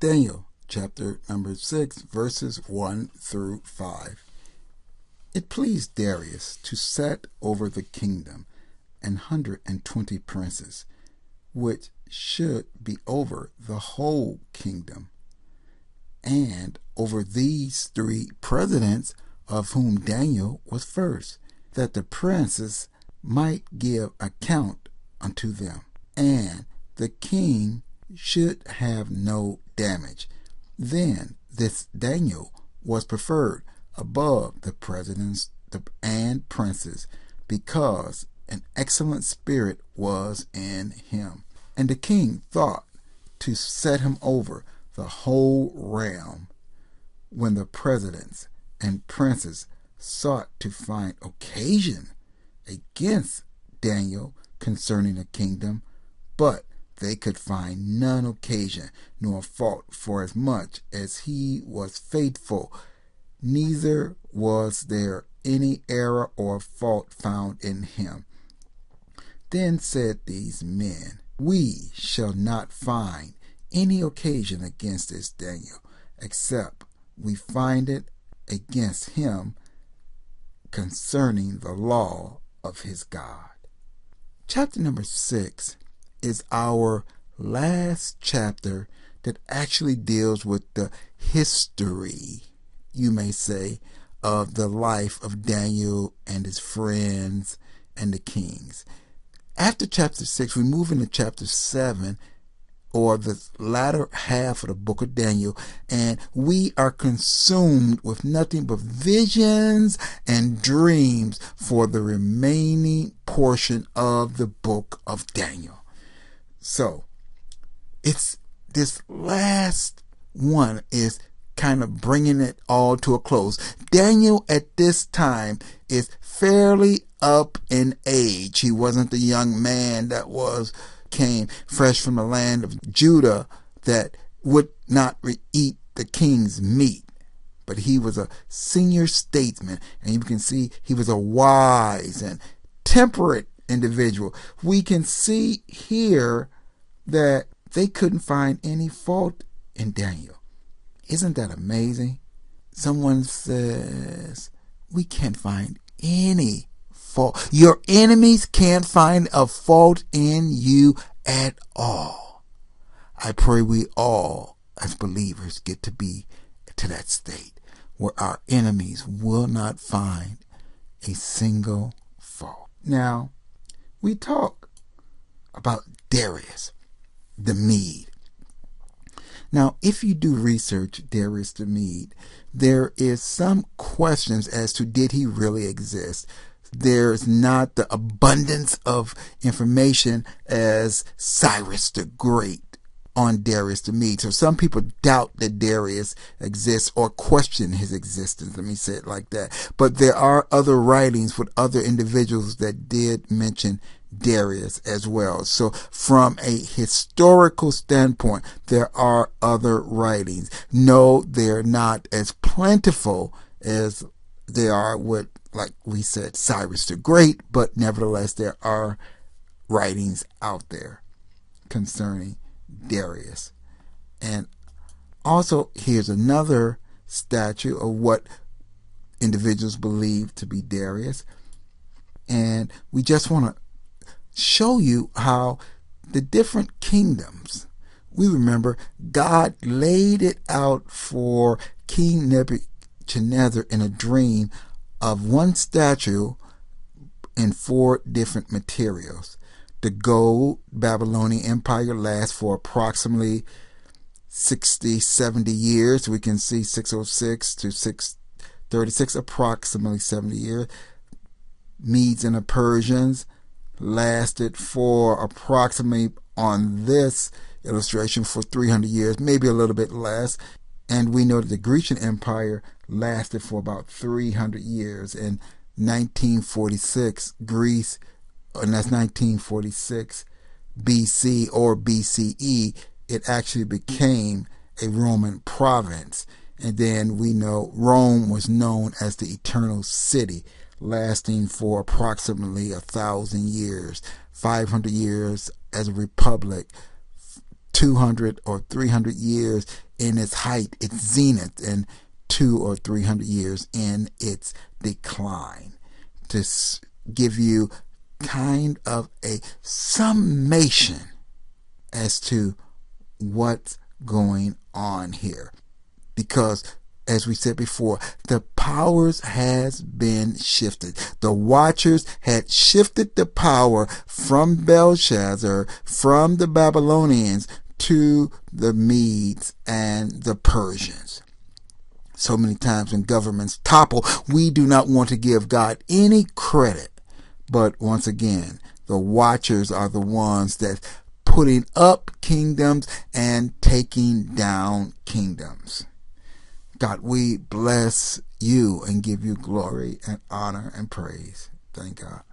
Daniel chapter number 6, verses 1 through 5. It pleased Darius to set over the kingdom 120 princes, which should be over the whole kingdom, and over these 3 presidents, of whom Daniel was first, that the princes might give account unto them, and the king should have no damage. Then this Daniel was preferred above the presidents and princes, because an excellent spirit was in him. And the king thought to set him over the whole realm. When the presidents and princes sought to find occasion against Daniel concerning the kingdom, but they could find none occasion nor fault, for as much as he was faithful, neither was there any error or fault found in him. Then said these men, We shall not find any occasion against this Daniel, except we find it against him concerning the law of his God. Chapter number 6 is our last chapter that actually deals with the history, you may say, of the life of Daniel and his friends and the kings. After chapter 6, we move into chapter 7, or the latter half of the book of Daniel, and we are consumed with nothing but visions and dreams for the remaining portion of the book of Daniel. So, it's this last one is kind of bringing it all to a close. Daniel at this time is fairly up in age. He wasn't the young man that came fresh from the land of Judah that would not eat the king's meat. But he was a senior statesman, and you can see he was a wise and temperate individual. We can see here that they couldn't find any fault in Daniel. Isn't that amazing? Someone says, we can't find any fault. Your enemies can't find a fault in you at all. I pray we all, as believers, get to be to that state where our enemies will not find a single fault. Now, we talk about Darius the Mede. Now, if you do research Darius the Mede, there is some questions as to did he really exist. There's not the abundance of information as Cyrus the Great on Darius the Mede. So some people doubt that Darius exists or question his existence. Let me say it like that. But there are other writings with other individuals that did mention Darius as well. So from a historical standpoint, there are other writings. No, they're not as plentiful as they are with, like we said, Cyrus the Great, but nevertheless there are writings out there concerning Darius. And also here's another statue of what individuals believe to be Darius. And we just want to show you how the different kingdoms, we remember God laid it out for King Nebuchadnezzar in a dream of one statue in 4 different materials. The gold Babylonian Empire lasts for approximately 60-70 years. We can see 606 to 636, approximately 70 years. Medes and the Persians lasted for approximately, on this illustration, for 300 years, maybe a little bit less. And we know that the Grecian Empire lasted for about 300 years. In 1946, Greece, and that's 1946 BC or BCE, it actually became a Roman province. And then we know Rome was known as the Eternal City, lasting for approximately 1,000 years, 500 years as a republic, 200 or 300 years in its height, its zenith, and 200 or 300 years in its decline, to give you kind of a summation as to what's going on here. Because, as we said before, the powers has been shifted. The Watchers had shifted the power from Belshazzar, from the Babylonians, to the Medes and the Persians. So many times when governments topple, we do not want to give God any credit. But once again, the Watchers are the ones that putting up kingdoms and taking down kingdoms. God, we bless you and give you glory and honor and praise. Thank God.